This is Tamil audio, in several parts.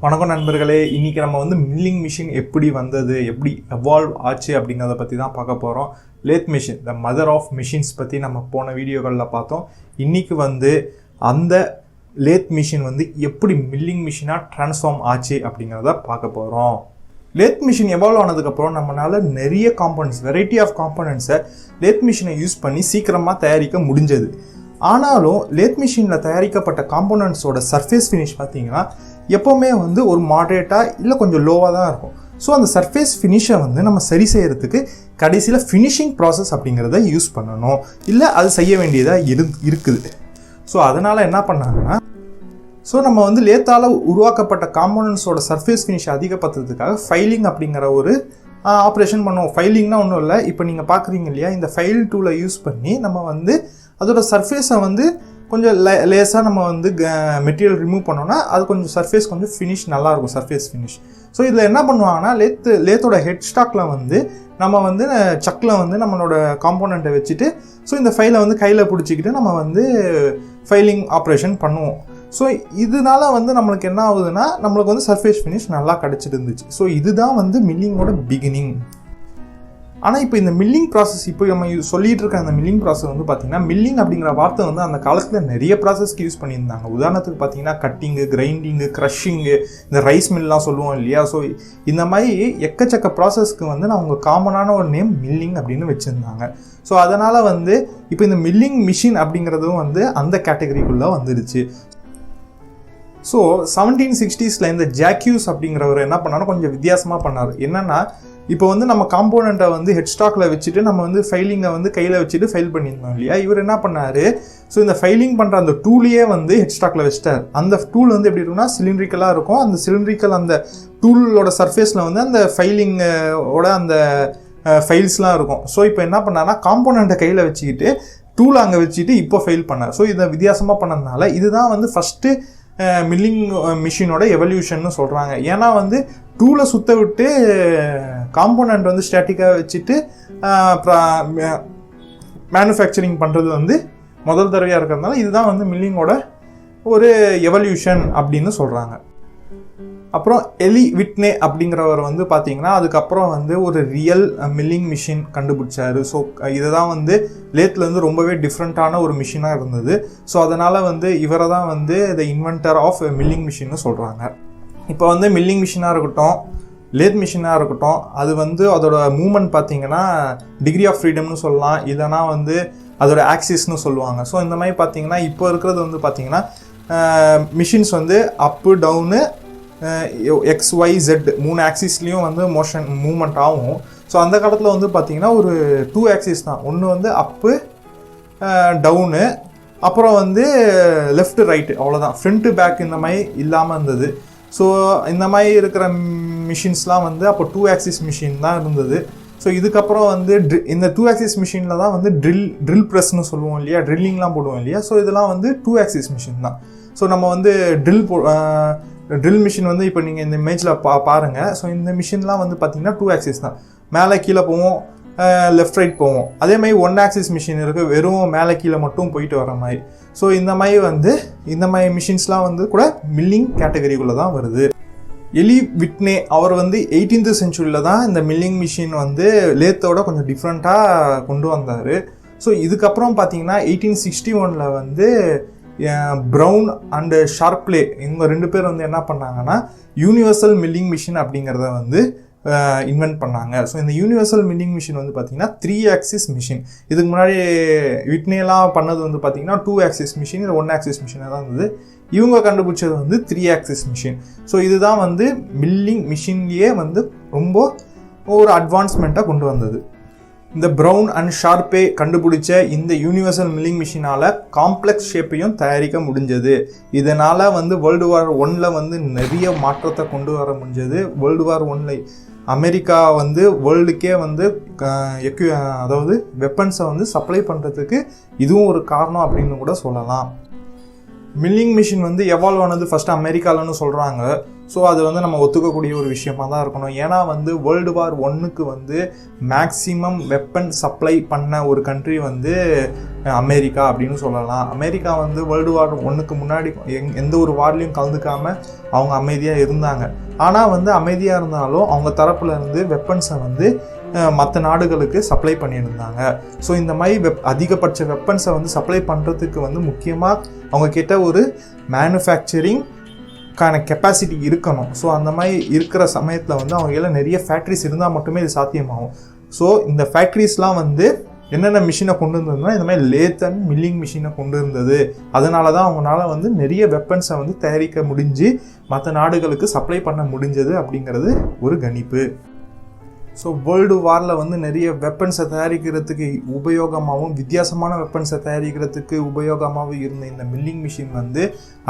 வணக்கம் நண்பர்களே, இன்னைக்கு நம்ம வந்து மில்லிங் மிஷின் எப்படி வந்தது, எப்படி எவால்வ் ஆச்சு அப்படிங்கிறத பற்றி தான் பார்க்க போகிறோம். Lathe machine, the mother of machines பற்றி நம்ம போன வீடியோக்களில் பார்த்தோம். இன்றைக்கி வந்து அந்த லேத் மிஷின் வந்து எப்படி மில்லிங் மிஷினாக ட்ரான்ஸ்ஃபார்ம் ஆச்சு அப்படிங்கிறத பார்க்க போகிறோம். லேத் மிஷின் எவால்வ் ஆனதுக்கப்புறம் நம்மளால் நிறைய காம்பனன்ட்ஸ், வெரைட்டி ஆஃப் காம்பனன்ட்ஸை லேத் மிஷினை யூஸ் பண்ணி சீக்கிரமாக தயாரிக்க முடிஞ்சது. ஆனாலும் லேத் மிஷினில் தயாரிக்கப்பட்ட காம்போனன்ட்ஸோட சர்ஃபேஸ் ஃபினிஷ் பார்த்தீங்கன்னா எப்போவுமே வந்து ஒரு மாடரேட்டாக இல்லை கொஞ்சம் லோவாக தான் இருக்கும். ஸோ அந்த சர்ஃபேஸ் ஃபினிஷை வந்து நம்ம சரி செய்கிறதுக்கு கடைசியில் ஃபினிஷிங் ப்ராசஸ் அப்படிங்கிறத யூஸ் பண்ணணும், இல்லை அது செய்ய வேண்டியதாக இருக்குது. ஸோ அதனால் என்ன பண்ணாங்கன்னா, ஸோ நம்ம வந்து லேத்தால் உருவாக்கப்பட்ட காம்போனன்ட்ஸோட சர்ஃபேஸ் ஃபினிஷ் அதிகப்படுத்துறதுக்காக ஃபைலிங் அப்படிங்கிற ஒரு ஆப்ரேஷன் பண்ணுவோம். ஃபைலிங்னா ஒன்றும் இல்லை, இப்போ நீங்கள் பார்க்குறீங்க இல்லையா, இந்த ஃபைல் டூலை யூஸ் பண்ணி நம்ம வந்து அதோட சர்ஃபேஸை வந்து கொஞ்சம் லேஸாக நம்ம வந்து மெட்டீரியல் ரிமூவ் பண்ணோன்னா அது கொஞ்சம் சர்ஃபேஸ் கொஞ்சம் ஃபினிஷ் நல்லாயிருக்கும், சர்ஃபேஸ் ஃபினிஷ். ஸோ இதில் என்ன பண்ணுவாங்கன்னா, லேத்தோட ஹெட் ஸ்டாக்கில் வந்து நம்ம வந்து சக்கில் வந்து நம்மளோட காம்போனண்ட்டை வச்சுட்டு ஸோ இந்த ஃபைலை வந்து கையில் பிடிச்சிக்கிட்டு நம்ம வந்து ஃபைலிங் ஆப்ரேஷன் பண்ணுவோம். ஸோ இதனால வந்து நம்மளுக்கு என்ன ஆகுதுன்னா, நம்மளுக்கு வந்து சர்ஃபேஸ் ஃபினிஷ் நல்லா கிடச்சிட்டு இருந்துச்சு. ஸோ இதுதான் வந்து மில்லிங்கோட பிகினிங். ஆனால் இப்போ இந்த மில்லிங் ப்ராசஸ், இப்போ நம்ம சொல்லிகிட்டு இருக்க அந்த மில்லிங் ப்ராசஸ் வந்து பார்த்திங்கன்னா, மில்லிங் அப்படிங்கிற வார்த்தை வந்து அந்த காலத்தில் நிறைய ப்ராசஸ்க்கு யூஸ் பண்ணியிருந்தாங்க. உதாரணத்துக்கு பார்த்திங்கன்னா கட்டிங்கு, கிரைண்டிங்கு, க்ரஷிங்கு, இந்த ரைஸ் மில்லாம் சொல்லுவோம் இல்லையா. ஸோ இந்த மாதிரி எக்கச்சக்க ப்ராசஸ்க்கு வந்து அவங்க காமனான ஒரு நேம் மில்லிங் அப்படின்னு வச்சுருந்தாங்க. ஸோ அதனால் வந்து இப்போ இந்த மில்லிங் மிஷின் அப்படிங்கிறதும் வந்து அந்த கேட்டகரிக்குள்ளே வந்துடுச்சு. ஸோ 1760s இந்த ஜாக்யூஸ் அப்படிங்கிறவர் என்ன பண்ணாலும் கொஞ்சம் வித்தியாசமாக பண்ணார். என்னென்னா, இப்போ வந்து நம்ம காம்போனண்ட்டை வந்து ஹெட் ஸ்டாக்கில் வச்சுட்டு நம்ம வந்து ஃபைலிங்கை வந்து கையில் வச்சுட்டு ஃபைல் பண்ணியிருந்தோம் இல்லையா. இவர் என்ன பண்ணார், ஸோ இந்த ஃபைலிங் பண்ணுற அந்த டூலையே வந்து ஹெட் ஸ்டாக்கில் வச்சிட்டார். அந்த டூல் வந்து எப்படி இருக்குன்னா, சிலிண்ட்ரிக்கலாக இருக்கும். அந்த சிலிண்ட்ரிக்கல் அந்த டூலோட சர்ஃபேஸில் வந்து அந்த ஃபைலிங்கோட அந்த ஃபைல்ஸ்லாம் இருக்கும். ஸோ இப்போ என்ன பண்ணார்னா, காம்போனண்ட்டை கையில் வச்சுக்கிட்டு டூலை அங்கே வச்சுட்டு இப்போ ஃபைல் பண்ணார். ஸோ இதை வித்தியாசமாக பண்ணதுனால இதுதான் வந்து ஃபஸ்ட்டு மில்லிங் மிஷினோட எவல்யூஷன்னு சொல்கிறாங்க. ஏன்னா வந்து டூலை சுற்ற விட்டு காம்போனண்ட் வந்து ஸ்டாட்டிக்காக வச்சுட்டு மேனுஃபேக்சரிங் பண்ணுறது வந்து முதல் தடவையாக இருக்கிறதுனால இதுதான் வந்து மில்லிங்கோட ஒரு எவல்யூஷன் அப்படின்னு சொல்கிறாங்க. அப்புறம் எலி விட்னே அப்படிங்கிறவர் வந்து பார்த்தீங்கன்னா அதுக்கப்புறம் வந்து ஒரு ரியல் மில்லிங் மிஷின் கண்டுபிடிச்சாரு. ஸோ இதை தான் வந்து லேத்லேருந்து ரொம்பவே டிஃப்ரெண்ட்டான ஒரு மிஷினாக இருந்தது. ஸோ அதனால் வந்து இவரை தான் வந்து த இன்வென்டர் ஆஃப் மில்லிங் மிஷின்னு சொல்கிறாங்க. இப்போ வந்து மில்லிங் மிஷினாக இருக்கட்டும், லேத் மிஷினாக இருக்கட்டும், அது வந்து அதோட மூமெண்ட் பார்த்தீங்கன்னா டிகிரி ஆஃப் ஃப்ரீடம்னு சொல்லலாம், இல்லைனா வந்து அதோட ஆக்சிஸ்னு சொல்லுவாங்க. ஸோ இந்த மாதிரி பார்த்தீங்கன்னா இப்போ இருக்கிறது வந்து பார்த்தீங்கன்னா மிஷின்ஸ் வந்து அப்பு டவுனு XYZ 3 ஆக்சிஸ்லேயும் வந்து மூமெண்ட் ஆகும். ஸோ அந்த காலத்தில் வந்து பார்த்திங்கன்னா ஒரு 2 ஆக்சிஸ் தான். ஒன்று வந்து அப்பு டவுனு, அப்புறம் வந்து லெஃப்ட் ரைட்டு, அவ்வளோதான். ஃப்ரண்ட்டு பேக் இந்த மாதிரி இல்லாமல் இருந்தது. ஸோ இந்த மாதிரி இருக்கிற மிஷின்ஸ்லாம் வந்து அப்போ 2 ஆக்சிஸ் மிஷின் தான் இருந்தது. ஸோ இதுக்கப்புறம் வந்து இந்த 2 ஆக்சிஸ் மிஷினில் தான் வந்து ட்ரில் ப்ரெஸ்ன்னு சொல்லுவோம் இல்லையா, ட்ரில்லிங்லாம் போடுவோம் இல்லையா. ஸோ இதெல்லாம் வந்து 2 ஆக்சிஸ் மிஷின் தான். ஸோ நம்ம வந்து ட்ரில் மிஷின் வந்து இப்போ நீங்கள் இந்த இமேஜில் பாருங்கள். ஸோ இந்த மிஷின்லாம் வந்து பார்த்திங்கன்னா 2 ஆக்சிஸ் தான். மேலே கீழே போவோம், லெஃப்ட் ரைட் போவோம். அதே மாதிரி 1 ஆக்சிஸ் மிஷின் இருக்குது, வெறும் மேலே கீழே மட்டும் போயிட்டு வர மாதிரி. ஸோ இந்த மாதிரி மிஷின்ஸ்லாம் வந்து கூட மில்லிங் கேட்டகரிக்குள்ளே தான் வருது. எலி விட்னே அவர் வந்து 18th செஞ்சுரியில் தான் இந்த மில்லிங் மிஷின் வந்து லேத்தோட கொஞ்சம் டிஃப்ரெண்ட்டாக கொண்டு வந்தார். ஸோ இதுக்கப்புறம் பார்த்தீங்கன்னா 1861 வந்து ப்ரௌன் அண்டு ஷார்ப்லே இவங்க 2 பேர் வந்து என்ன பண்ணாங்கன்னா யூனிவர்சல் மில்லிங் மிஷின் அப்படிங்கிறத வந்து இன்வென்ட் பண்ணாங்க. ஸோ இந்த யூனிவர்சல் மில்லிங் மிஷின் வந்து பார்த்திங்கன்னா 3 ஆக்சிஸ் மிஷின். இதுக்கு முன்னாடி விட்னேலாம் பண்ணது வந்து பார்த்திங்கன்னா 2 ஆக்சிஸ் மிஷின், இது 1 ஆக்சிஸ் மிஷினாக தான் இருந்தது. இவங்க கண்டுபிடிச்சது வந்து 3 ஆக்சிஸ் மிஷின். ஸோ இதுதான் வந்து மில்லிங் மிஷின்லேயே வந்து ரொம்ப ஒரு அட்வான்ஸ்மெண்ட்டாக கொண்டு வந்தது. இந்த ப்ரௌன் அண்ட் ஷார்ப்பே கண்டுபிடிச்ச இந்த யூனிவர்சல் மில்லிங் மிஷினால் காம்ப்ளெக்ஸ் ஷேப்பையும் தயாரிக்க முடிஞ்சது. இதனால் வந்து World War I வந்து நிறைய மாற்றத்தை கொண்டு வர முடிஞ்சது. World War I அமெரிக்கா வந்து வேர்ல்டுக்கே வந்து அதாவது வெப்பன்ஸை வந்து சப்ளை பண்ணுறதுக்கு இதுவும் ஒரு காரணம் அப்படின்னு கூட சொல்லலாம். மில்லிங் மிஷின் வந்து எவால்வ் ஆனது ஃபஸ்ட்டு அமெரிக்காலன்னு சொல்கிறாங்க. ஸோ அது வந்து நம்ம ஒத்துக்கக்கூடிய ஒரு விஷயமாக தான் இருக்கணும். ஏன்னா வந்து World War I வந்து மேக்ஸிமம் வெப்பன் சப்ளை பண்ண ஒரு கண்ட்ரி வந்து அமெரிக்கா அப்படின்னு சொல்லலாம். அமெரிக்கா வந்து World War I முன்னாடி எந்த ஒரு வார்லையும் கலந்துக்காமல் அவங்க அமைதியாக இருந்தாங்க. ஆனால் வந்து அமைதியாக இருந்தாலும் அவங்க தரப்புல இருந்து வெப்பன்ஸை வந்து மற்ற நாடுகளுக்கு சப்ளை பண்ணியிருந்தாங்க. ஸோ இந்த மாதிரி அதிகபட்ச வெப்பன்ஸை வந்து சப்ளை பண்ணுறதுக்கு வந்து முக்கியமாக அவங்க கிட்ட ஒரு மேனுஃபேக்சரிங்கான கெப்பாசிட்டி இருக்கணும். ஸோ அந்த மாதிரி இருக்கிற சமயத்தில் வந்து அவங்க எல்லாம் நிறைய ஃபேக்ட்ரிஸ் இருந்தால் மட்டுமே இது சாத்தியமாகும். ஸோ இந்த ஃபேக்ட்ரிஸ்லாம் வந்து என்னென்ன மிஷினை கொண்டு இருந்ததுன்னா இந்த மாதிரி லேத் அண்ட் மில்லிங் மிஷினை கொண்டு இருந்தது. அதனால தான் அவங்களால வந்து நிறைய வெப்பன்ஸை வந்து தயாரிக்க முடிஞ்சு மற்ற நாடுகளுக்கு சப்ளை பண்ண முடிஞ்சது அப்படிங்கிறது ஒரு கணிப்பு. ஸோ வேர்ல்டு வாரில் வந்து நிறைய வெப்பன்ஸை தயாரிக்கிறதுக்கு உபயோகமாகவும் வித்தியாசமான வெப்பன்ஸை தயாரிக்கிறதுக்கு உபயோகமாகவும் இருந்த இந்த மில்லிங் மிஷின் வந்து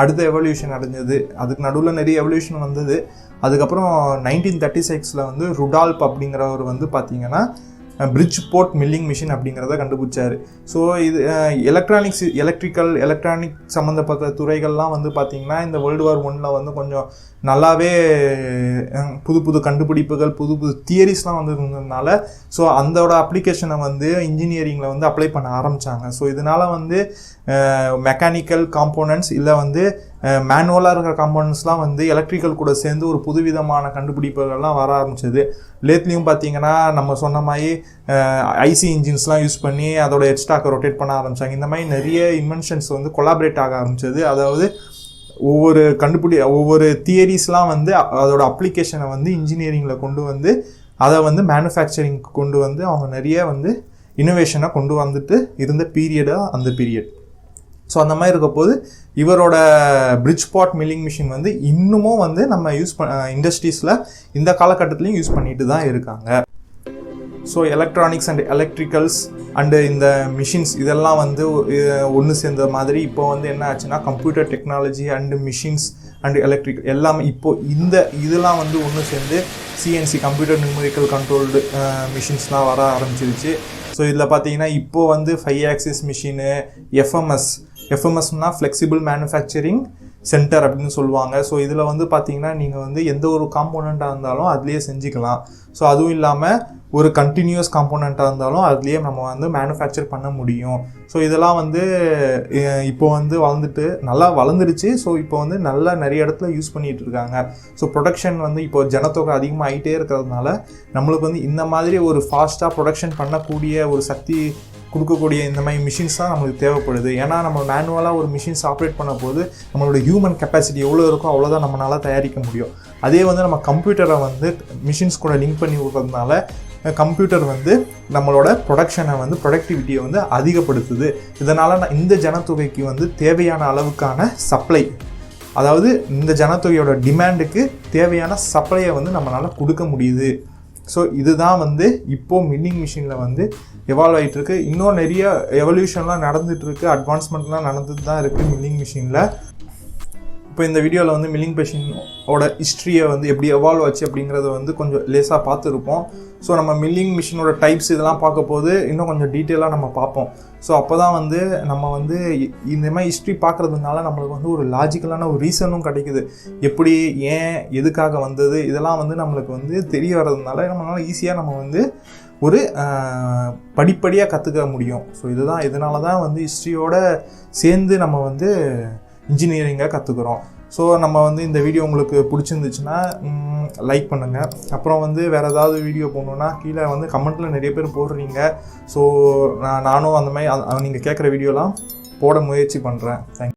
அடுத்த எவல்யூஷன் அடைஞ்சது. அதுக்கு நடுவில் நிறைய எவல்யூஷன் வந்தது. அதுக்கப்புறம் 1936 வந்து ருடால்ப் அப்படிங்கிறவர் வந்து பார்த்திங்கன்னா Bridgeport மில்லிங் மிஷின் அப்படிங்கிறத கண்டுபிடிச்சார். ஸோ இது எலக்ட்ரானிக் சம்மந்தப்பட்ட துறைகள்லாம் வந்து பார்த்திங்கன்னா இந்த World War I வந்து கொஞ்சம் நல்லாவே புது கண்டுபிடிப்புகள் புது தியரிஸ்லாம் வந்து இருந்ததுனால ஸோ அதோட அப்ளிகேஷனை வந்து இன்ஜினியரிங்கில் வந்து அப்ளை பண்ண ஆரம்பித்தாங்க. ஸோ இதனால் வந்து மெக்கானிக்கல் காம்போனன்ட்ஸ் இல்லை வந்து மேனுவலாக இருக்கிற காம்போனன்ட்ஸ்லாம் வந்து எலக்ட்ரிக்கல் கூட சேர்ந்து ஒரு புதுவிதமான கண்டுபிடிப்புகள்லாம் வர ஆரம்பிச்சது. லேத்லேயும் பார்த்தீங்கன்னா நம்ம சொன்ன மாதிரி ஐசி இன்ஜின்ஸ்லாம் யூஸ் பண்ணி அதோட ஹெட்ஸ்டாக்கை ரொட்டேட் பண்ண ஆரம்பித்தாங்க. இந்த மாதிரி நிறைய இன்வென்ஷன்ஸ் வந்து கொலாபரேட் ஆக ஆரம்பிச்சது. அதாவது ஒவ்வொரு தியரிஸ்லாம் வந்து அதோட அப்ளிகேஷனை வந்து இன்ஜினியரிங்கில் கொண்டு வந்து அதை வந்து மேனுஃபேக்சரிங் கொண்டு வந்து அவங்க நிறைய வந்து இன்னோவேஷனை கொண்டு வந்துட்டு இருந்த அந்த பீரியட். ஸோ அந்த மாதிரி இருக்க போது இவரோட Bridgeport மில்லிங் மிஷின் வந்து இன்னமும் வந்து நம்ம இண்டஸ்ட்ரீஸில் இந்த காலகட்டத்திலையும் யூஸ் பண்ணிட்டு தான் இருக்காங்க. So electronics and electricals and இந்த மிஷின்ஸ் இதெல்லாம் வந்து ஒன்று சேர்ந்த மாதிரி இப்போ வந்து என்ன ஆச்சுன்னா computer technology and machines and electrical எல்லாமே இப்போது இதெல்லாம் வந்து ஒன்று சேர்ந்து சிஎன்சி கம்ப்யூட்டர் நியூமெரிக்கல் கண்ட்ரோல்டு மிஷின்ஸ்லாம் வர ஆரம்பிச்சிருச்சு. ஸோ இதில் பார்த்தீங்கன்னா இப்போது வந்து 5 ஆக்சிஸ் மிஷினு எஃப்எம்எஸ்னால் ஃப்ளெக்சிபிள் மேனுஃபேக்சரிங் சென்டர் அப்படின்னு சொல்லுவாங்க. ஸோ இதில் வந்து பார்த்தீங்கன்னா நீங்கள் வந்து எந்த ஒரு காம்போனண்ட்டாக இருந்தாலும் அதுலேயே செஞ்சுக்கலாம். ஸோ அதுவும் இல்லாமல் ஒரு கண்டினியூஸ் காம்போனண்ட்டாக இருந்தாலும் அதுலேயே நம்ம வந்து மேனுஃபேக்சர் பண்ண முடியும். ஸோ இதெல்லாம் வந்து இப்போ வந்து நல்லா வளர்ந்துடுச்சு. ஸோ இப்போ வந்து நல்லா நிறைய இடத்துல யூஸ் பண்ணிகிட்டு இருக்காங்க. ஸோ ப்ரொடக்ஷன் வந்து இப்போ ஜனத்தொகை அதிகமாக ஆகிட்டே இருக்கிறதுனால நம்மளுக்கு வந்து இந்த மாதிரி ஒரு ஃபாஸ்ட்டாக ப்ரொடக்ஷன் பண்ணக்கூடிய ஒரு சக்தி கொடுக்கக்கூடிய இந்த மாதிரி மிஷின்ஸ் தான் நம்மளுக்கு தேவைப்படுது. ஏன்னா நம்ம மேனுவலாக ஒரு மிஷின்ஸ் ஆப்ரேட் பண்ண போது நம்மளோட ஹியூமன் கெப்பாசிட்டி எவ்வளோ இருக்கோ அவ்வளோதான் நம்மளால் தயாரிக்க முடியும். அதே வந்து நம்ம கம்ப்யூட்டரை வந்து மிஷின்ஸ் கூட லிங்க் பண்ணி விடுறதுனால கம்ப்யூட்டர் வந்து நம்மளோட ப்ரொடக்டிவிட்டியை வந்து அதிகப்படுத்துது. இதனால் இந்த ஜனத்தொகைக்கு வந்து தேவையான அளவுக்கான சப்ளை, அதாவது இந்த ஜனத்தொகையோட டிமாண்டுக்கு தேவையான சப்ளையை வந்து நம்மளால் கொடுக்க முடியுது. ஸோ இதுதான் வந்து இப்போது மில்லிங் மிஷினில் வந்து எவால்வ் ஆகிட்டுருக்கு. இன்னும் நிறைய எவல்யூஷன்லாம் நடந்துகிட்ருக்கு, அட்வான்ஸ்மெண்ட்லாம் நடந்துட்டு தான் இருக்குது மில்லிங் மிஷினில். இப்போ இந்த வீடியோவில் வந்து மில்லிங் மிஷினோட ஹிஸ்ட்ரியை வந்து எப்படி எவால்வ் ஆச்சு அப்படிங்கிறத வந்து கொஞ்சம் லேஸாக பார்த்துருப்போம். ஸோ நம்ம மில்லிங் மிஷினோட டைப்ஸ் இதெல்லாம் பார்க்க போது இன்னும் கொஞ்சம் டீட்டெயிலாக நம்ம பார்ப்போம். ஸோ அப்போ தான் வந்து நம்ம வந்து இந்த மாதிரி ஹிஸ்ட்ரி பார்க்குறதுனால நம்மளுக்கு வந்து ஒரு லாஜிக்கலான ஒரு ரீசனும் கிடைக்குது. எப்படி, ஏன், எதுக்காக வந்தது இதெல்லாம் வந்து நம்மளுக்கு வந்து தெரிய வர்றதுனால நம்மளால் ஈஸியாக நம்ம வந்து ஒரு படிப்படியாக கற்றுக்க முடியும். ஸோ இதனால தான் வந்து ஹிஸ்ட்ரியோட சேர்ந்து நம்ம வந்து இன்ஜினியரிங்கை கற்றுக்குறோம். ஸோ நம்ம வந்து இந்த வீடியோ உங்களுக்கு பிடிச்சிருந்துச்சுன்னா லைக் பண்ணுங்கள். அப்புறம் வந்து வேறு ஏதாவது வீடியோ போடணுன்னா கீழே வந்து கமெண்ட்டில் நிறைய பேர் போடுறீங்க. ஸோ நானும் அந்த மாதிரி நீங்கள் கேட்குற வீடியோலாம் போட முயற்சி பண்ணுறேன். தேங்க்யூ.